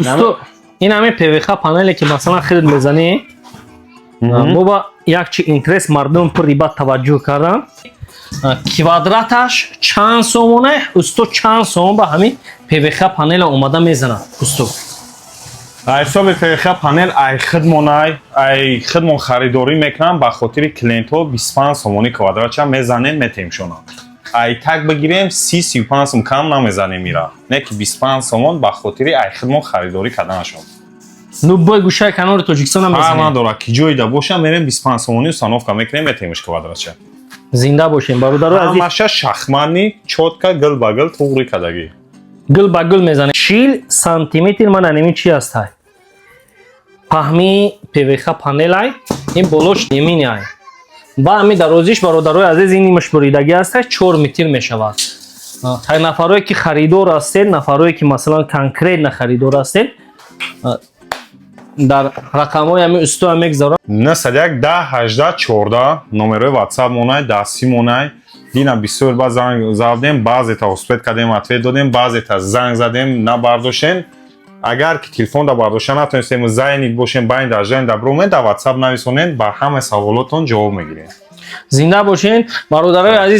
دوستو این همه پویخا پنلی که مثلا خرید میزنی ما با یک چی اینترس مردم پر ریبت توجه کردن کوادراتش چند سومونه استو چند سوم با همین پویخا پنل اومده میزنن استو حساب پویخا پنل ای خدمون خریداری میکنن به خاطر کلینت ها 25 سومونی کوادرات چه میزنن میتیمشونن ای تک بگیریم 30-35 سوم کم نمیزنیم میره نه که 25 سومون به خاطر ای خدمون خریداری کردنشون نوبای گوشه کنار تاجیکستان هم ها میزنن نداره که جوی ده باشه میریم 25 سومونی استانوفکا میکنیم میتیمش کوادرات چه زنده باشین برادرو عزیز همشه شخمانی چوتکا گل با گل توغری کدگی گل با گل میزنه 40 سانتی متر من انمی چی هست های پهمی پویخا پنل های این بلوش یمینی های با همی درازیش برادرای عزیز این مشبریدگی هست 4 متر میشود تا نفرایی که خریدار هستین نفرایی که مثلا کنکریت نخریدار هستین در رقمای همی استو هم میگذارم 91 10 18 14 نمره واتساپ مونای دستی مونای دینا بسیار با زنگ زدیم بعضی تا اسپیت کردیم اتوی دادیم بعضی تا زنگ زدیم نبرداشتن اگر که تلفن دا برداشتن نتونستیم زنگ باشیم باین در جن در برومن در واتساپ نویسونین با همه سوالاتون جواب میگیریم زنده باشین برادرای عزیز